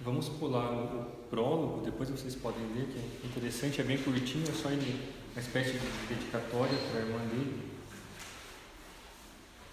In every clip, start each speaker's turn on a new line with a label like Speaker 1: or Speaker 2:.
Speaker 1: Vamos pular o prólogo, depois vocês podem ler, que é interessante, é bem curtinho, é só uma espécie de dedicatória para a irmã dele.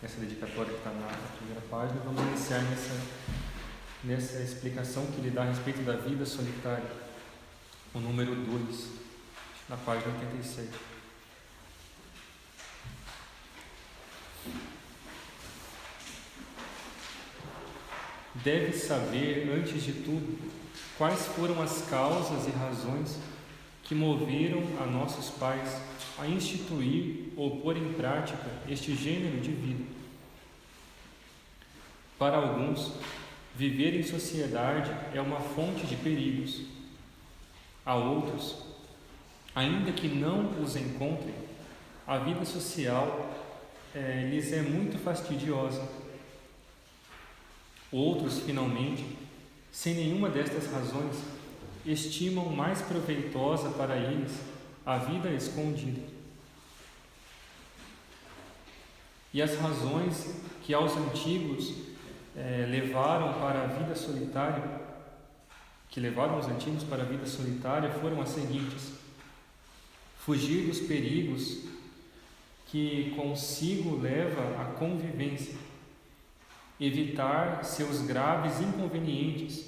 Speaker 1: Essa dedicatória que está na primeira página. Vamos iniciar nessa explicação que ele dá a respeito da vida solitária, o número 2, na página 87. Deve saber, antes de tudo, quais foram as causas e razões que moveram a nossos pais a instituir ou pôr em prática este gênero de vida. Para alguns, viver em sociedade é uma fonte de perigos. A outros, ainda que não os encontrem, a vida social lhes é muito fastidiosa. Outros, finalmente, sem nenhuma destas razões, estimam mais proveitosa para eles a vida escondida. E as razões que aos antigos levaram os antigos para a vida solitária foram as seguintes: fugir dos perigos que consigo leva a convivência, evitar seus graves inconvenientes,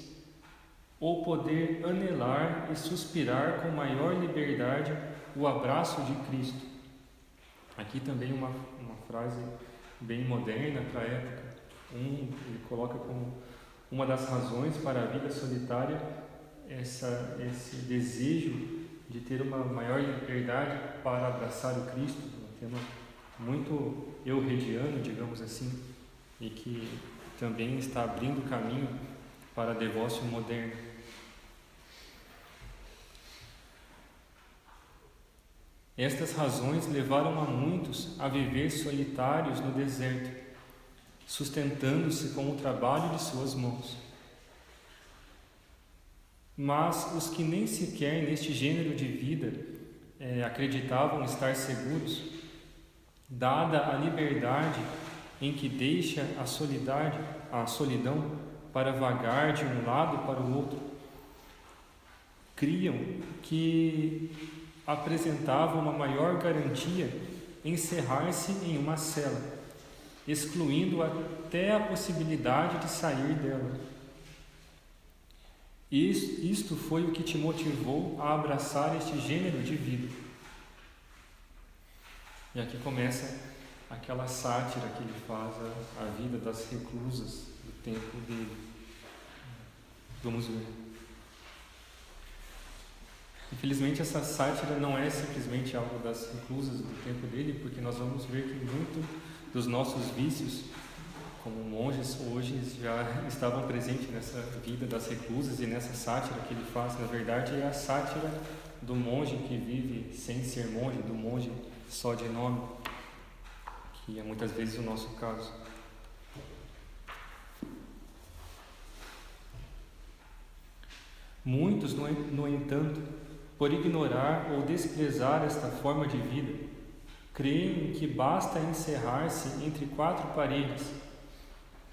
Speaker 1: ou poder anelar e suspirar com maior liberdade o abraço de Cristo. Aqui também uma frase bem moderna para a época. Ele coloca como uma das razões para a vida solitária esse desejo de ter uma maior liberdade para abraçar o Cristo, um tema muito euregiano, digamos assim, e que também está abrindo caminho para a devócio moderna. Estas razões levaram a muitos a viver solitários no deserto, sustentando-se com o trabalho de suas mãos. Mas os que nem sequer neste gênero de vida acreditavam estar seguros, dada a liberdade em que deixa a solidão para vagar de um lado para o outro, criam que apresentava uma maior garantia encerrar-se em uma cela, excluindo até a possibilidade de sair dela. Isto foi o que te motivou a abraçar este gênero de vida. E aqui começa aquela sátira que ele faz a vida das reclusas do tempo dele. Vamos ver. Infelizmente, essa sátira não é simplesmente algo das reclusas do tempo dele, porque nós vamos ver que muito dos nossos vícios, como monges, hoje já estavam presentes nessa vida das reclusas e nessa sátira que ele faz. Na verdade, é a sátira do monge que vive sem ser monge, do monge só de nome, que é muitas vezes o nosso caso. Muitos, no entanto, por ignorar ou desprezar esta forma de vida, creem que basta encerrar-se entre quatro paredes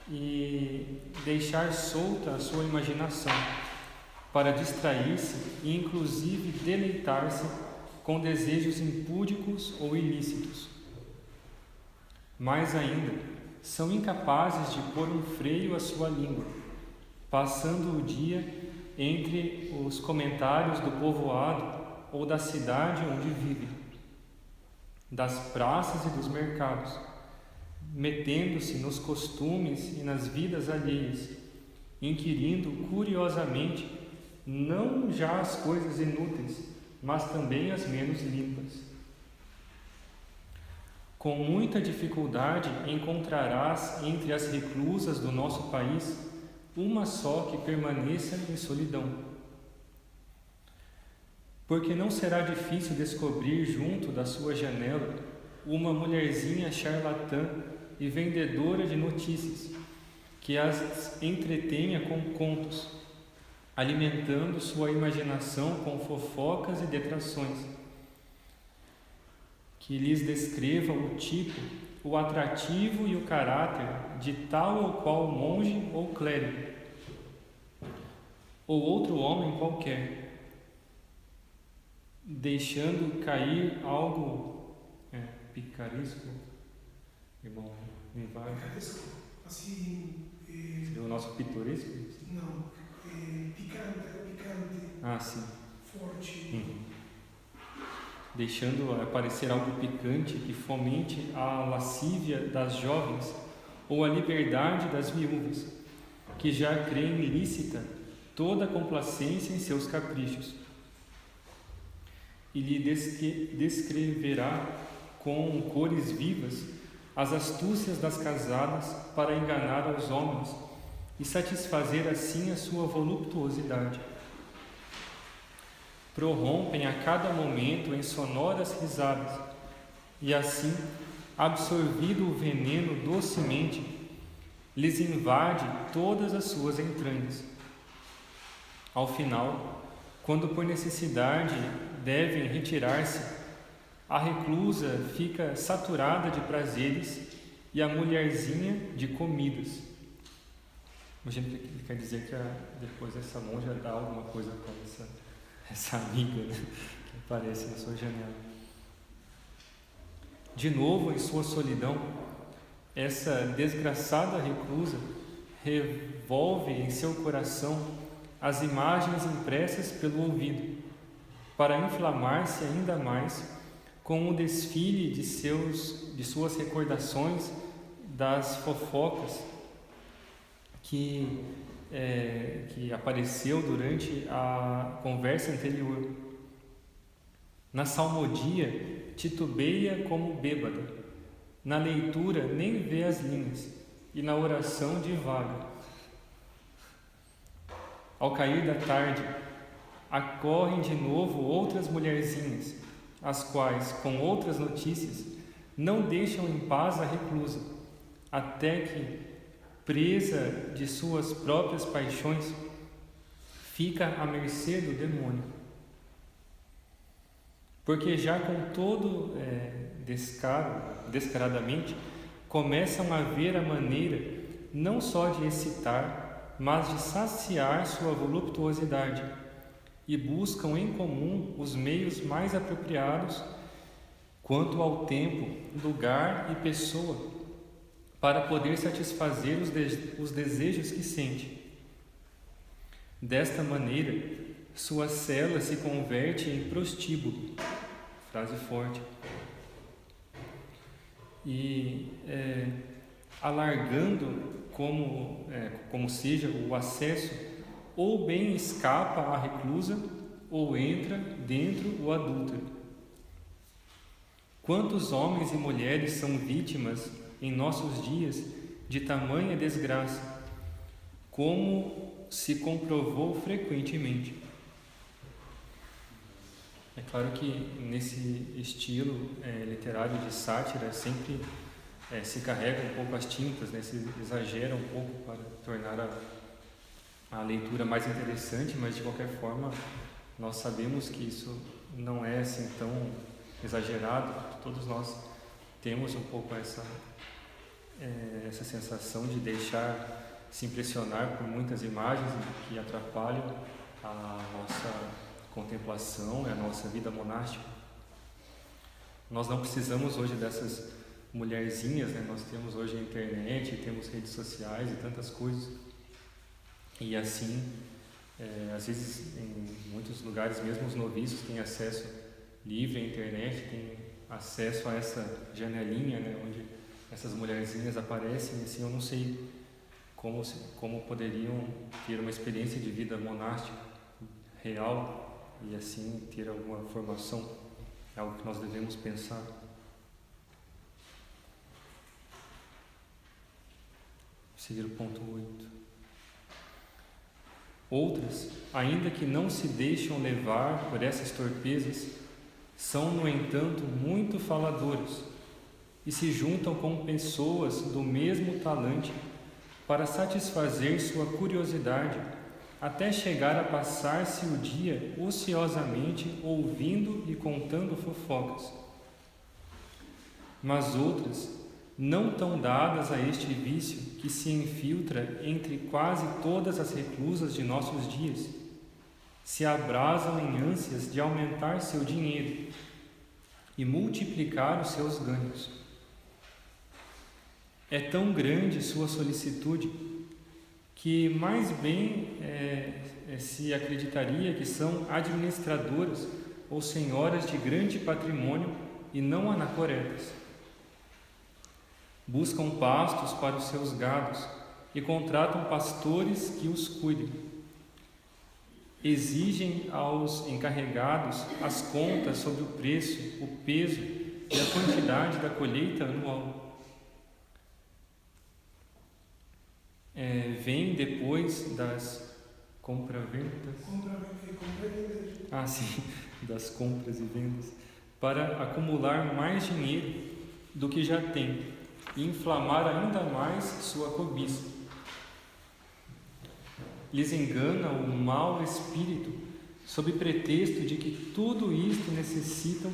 Speaker 1: e deixar solta a sua imaginação para distrair-se e inclusive deleitar-se com desejos impúdicos ou ilícitos. Mais ainda, são incapazes de pôr um freio à sua língua, passando o dia entre os comentários do povoado ou da cidade onde vivem, das praças e dos mercados, metendo-se nos costumes e nas vidas alheias, inquirindo curiosamente não já as coisas inúteis, mas também as menos limpas. Com muita dificuldade encontrarás entre as reclusas do nosso país uma só que permaneça em solidão. Porque não será difícil descobrir junto da sua janela uma mulherzinha charlatã e vendedora de notícias, que as entretenha com contos, alimentando sua imaginação com fofocas e detrações, que lhes descreva o tipo, o atrativo e o caráter de tal ou qual monge ou clérigo, ou outro homem qualquer, deixando cair algo picaresco, irmão, me vai.
Speaker 2: Picaresco, assim.
Speaker 1: Seria o nosso pitoresco?
Speaker 2: Não, picante.
Speaker 1: Ah, sim.
Speaker 2: Forte.
Speaker 1: Deixando aparecer algo picante que fomente a lascívia das jovens ou a liberdade das viúvas, que já creem lícita toda a complacência em seus caprichos. E lhe descreverá com cores vivas as astúcias das casadas para enganar aos homens e satisfazer assim a sua voluptuosidade. Prorrompem a cada momento em sonoras risadas, e assim, absorvido o veneno docemente, lhes invade todas as suas entranhas. Ao final, quando por necessidade devem retirar-se, a reclusa fica saturada de prazeres e a mulherzinha de comidas. Imagina que ele quer dizer que depois essa monja dá alguma coisa para essa amiga, né, que aparece na sua janela. De novo, em sua solidão, essa desgraçada reclusa revolve em seu coração as imagens impressas pelo ouvido, para inflamar-se ainda mais com o desfile de suas recordações das fofocas que apareceu durante a conversa anterior. Na salmodia, titubeia como bêbada. Na leitura, nem vê as linhas. E na oração, divaga. Ao cair da tarde, acorrem de novo outras mulherzinhas, as quais, com outras notícias, não deixam em paz a reclusa, até que, presa de suas próprias paixões, fica à mercê do demônio. Porque já com todo descaradamente, começam a ver a maneira não só de excitar, mas de saciar sua voluptuosidade, e buscam em comum os meios mais apropriados quanto ao tempo, lugar e pessoa, para poder satisfazer os desejos que sente. Desta maneira, sua cela se converte em prostíbulo. Frase forte. E alargando como seja o acesso, ou bem escapa a reclusa, ou entra dentro o adúltero. Quantos homens e mulheres são vítimas em nossos dias de tamanha desgraça, como se comprovou frequentemente. É claro que nesse estilo literário de sátira sempre se carrega um pouco as tintas, né? Se exagera um pouco para tornar a leitura mais interessante, mas de qualquer forma nós sabemos que isso não é assim tão exagerado. Todos nós temos um pouco essa sensação de deixar se impressionar por muitas imagens que atrapalham a nossa contemplação e a nossa vida monástica. Nós não precisamos hoje dessas mulherzinhas, né? Nós temos hoje a internet, temos redes sociais e tantas coisas, e assim às vezes em muitos lugares mesmo os noviços têm acesso livre à internet, têm acesso a essa janelinha, né, onde essas mulherzinhas aparecem. Assim, eu não sei como poderiam ter uma experiência de vida monástica real e assim ter alguma formação. É algo que nós devemos pensar. Seguir o ponto 8. Outras, ainda que não se deixam levar por essas torpezas, são, no entanto, muito faladoras e se juntam com pessoas do mesmo talante para satisfazer sua curiosidade, até chegar a passar-se o dia ociosamente ouvindo e contando fofocas. Mas outras, não tão dadas a este vício que se infiltra entre quase todas as reclusas de nossos dias, se abrasam em ânsias de aumentar seu dinheiro e multiplicar os seus ganhos. É tão grande sua solicitude que mais bem se acreditaria que são administradoras ou senhoras de grande patrimônio e não anacoretas. Buscam pastos para os seus gados e contratam pastores que os cuidem. Exigem aos encarregados as contas sobre o preço, o peso e a quantidade da colheita anual. Vem depois das compra-vendas. Das compras e vendas, para acumular mais dinheiro do que já tem e inflamar ainda mais sua cobiça. Lhes engana o mau espírito sob pretexto de que tudo isto necessitam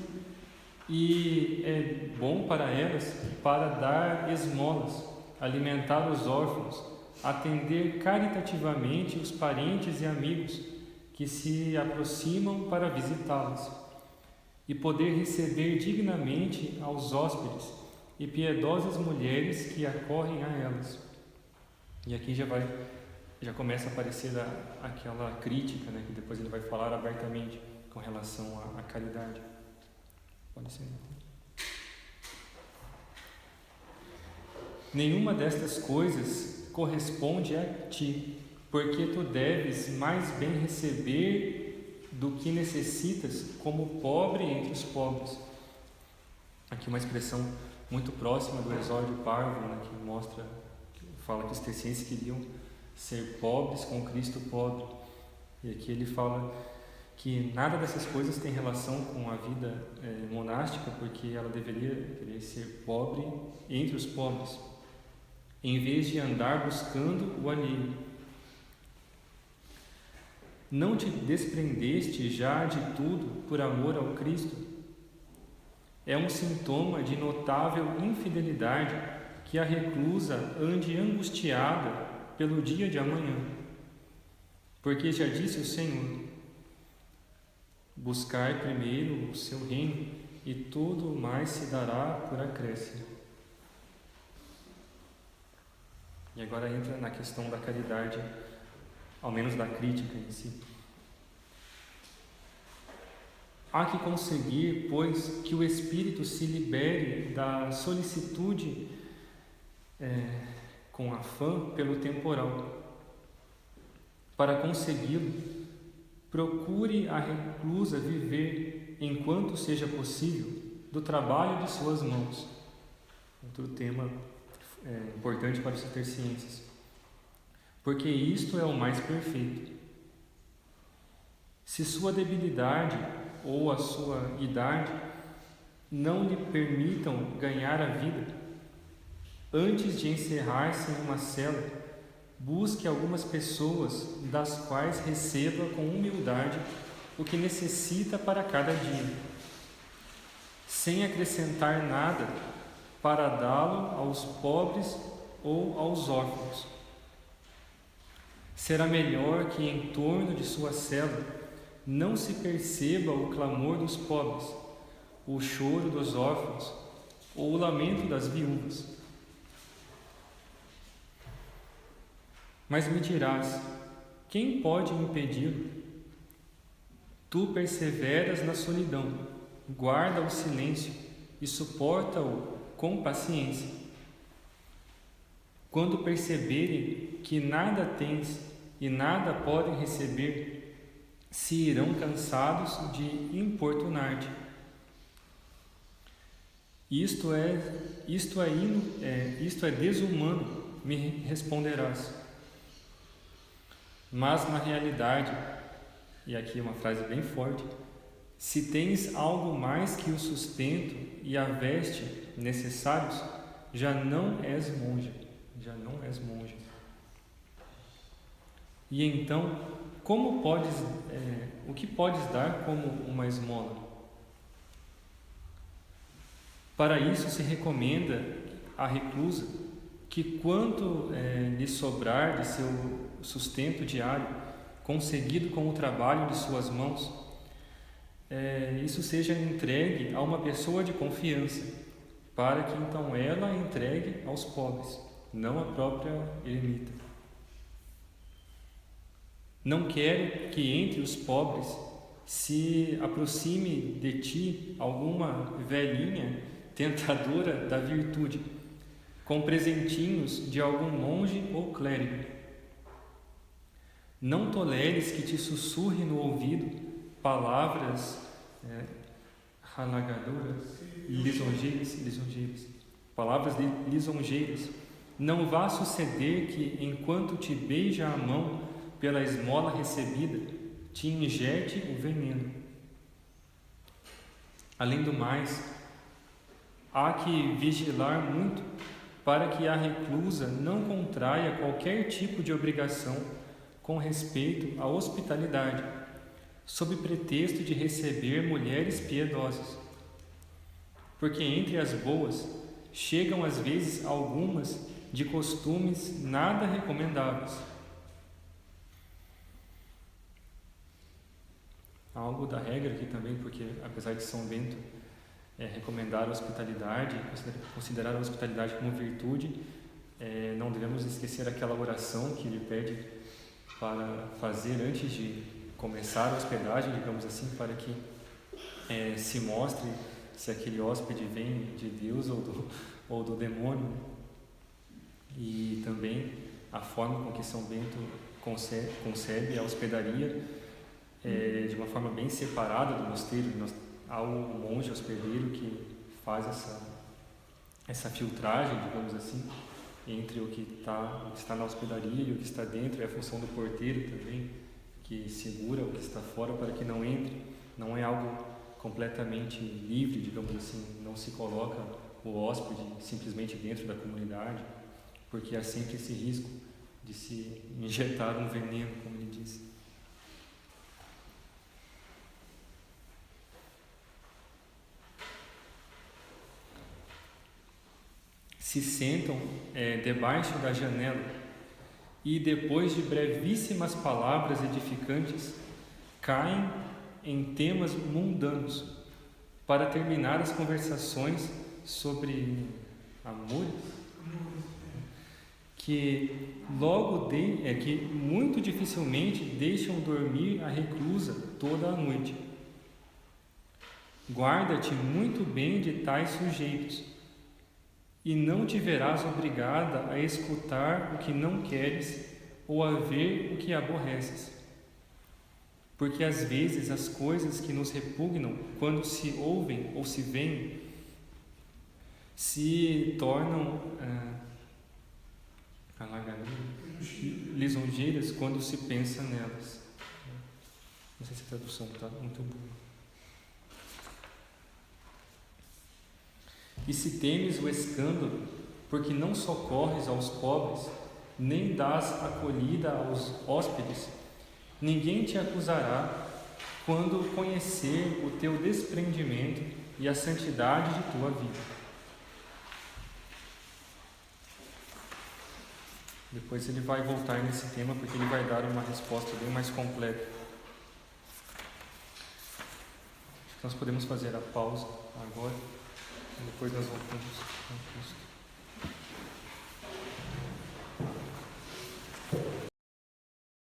Speaker 1: e é bom para elas para dar esmolas, alimentar os órfãos, atender caritativamente os parentes e amigos que se aproximam para visitá-las e poder receber dignamente aos hóspedes e piedosas mulheres que acorrem a elas. E aqui já começa a aparecer aquela crítica, né, que depois ele vai falar abertamente com relação à caridade. Pode ser. Nenhuma destas coisas corresponde a ti, porque tu deves mais bem receber do que necessitas, como pobre entre os pobres. Aqui uma expressão muito próxima do Exórdio Parvo, né, que fala que os tercienses queriam ser pobres com Cristo pobre. E aqui ele fala que nada dessas coisas tem relação com a vida monástica, porque ela deveria querer ser pobre entre os pobres, em vez de andar buscando o alheio. Não te desprendeste já de tudo por amor ao Cristo? É um sintoma de notável infidelidade que a reclusa ande angustiada pelo dia de amanhã. Porque já disse o Senhor: buscai primeiro o seu reino e tudo mais se dará por acréscimo. E agora entra na questão da caridade, ao menos da crítica em si. Há que conseguir, pois, que o espírito se libere da solicitude com afã pelo temporal. Para consegui-lo, procure a reclusa viver, enquanto seja possível, do trabalho de suas mãos. Outro tema importante para os tercienses. Porque isto é o mais perfeito. Se sua debilidade ou a sua idade não lhe permitam ganhar a vida, antes de encerrar-se em uma cela, busque algumas pessoas das quais receba com humildade o que necessita para cada dia, sem acrescentar nada para dá-lo aos pobres ou aos órfãos. Será melhor que em torno de sua cela não se perceba o clamor dos pobres, o choro dos órfãos ou o lamento das viúvas. Mas me dirás: quem pode impedi-lo? Tu perseveras na solidão, guarda o silêncio e suporta-o com paciência. Quando perceberem que nada tens e nada podem receber, se irão cansados de importunar-te. Isto é desumano, me responderás. Mas na realidade, e aqui uma frase bem forte, se tens algo mais que o sustento e a veste necessários, já não és monge. E então, o que podes dar como uma esmola? Para isso se recomenda à reclusa que quanto lhe sobrar de seu sustento diário, conseguido com o trabalho de suas mãos, isso seja entregue a uma pessoa de confiança, para que então ela entregue aos pobres, não a própria eremita. Não quero que entre os pobres se aproxime de ti alguma velhinha tentadora da virtude, com presentinhos de algum monge ou clérigo. Não toleres que te sussurre no ouvido palavras halagadoras, lisonjeiras, palavras lisonjeiras. Não vá suceder que, enquanto te beija a mão pela esmola recebida, te injete o veneno. Além do mais, há que vigilar muito para que a reclusa não contraia qualquer tipo de obrigação com respeito à hospitalidade, sob pretexto de receber mulheres piedosas. Porque entre as boas chegam às vezes algumas de costumes nada recomendáveis. Há algo da regra aqui também, porque apesar de São Bento recomendar a hospitalidade, considerar a hospitalidade como virtude, não devemos esquecer aquela oração que ele pede para fazer antes de começar a hospedagem, digamos assim, para que se mostre se aquele hóspede vem de Deus ou do demônio. E também a forma com que São Bento concebe a hospedaria de uma forma bem separada do mosteiro. Há um monge hospedeiro que faz essa filtragem, digamos assim, entre o que está na hospedaria e o que está dentro. É a função do porteiro também, que segura o que está fora para que não entre. Não é algo completamente livre, digamos assim, não se coloca o hóspede simplesmente dentro da comunidade, porque há sempre esse risco de se injetar um veneno, como ele disse. Se sentam debaixo da janela e, depois de brevíssimas palavras edificantes, caem em temas mundanos para terminar as conversações sobre amores, que muito dificilmente deixam dormir a reclusa toda a noite. Guarda-te muito bem de tais sujeitos, e não te verás obrigada a escutar o que não queres ou a ver o que aborreces. Porque às vezes as coisas que nos repugnam, quando se ouvem ou se veem, se tornam lisonjeiras quando se pensa nelas. Não sei se a tradução está muito boa. E se temes o escândalo, porque não socorres aos pobres, nem dás acolhida aos hóspedes, ninguém te acusará quando conhecer o teu desprendimento e a santidade de tua vida. Depois ele vai voltar nesse tema, porque ele vai dar uma resposta bem mais completa. Acho que nós podemos fazer a pausa agora. Depois nós voltamos com Cristo.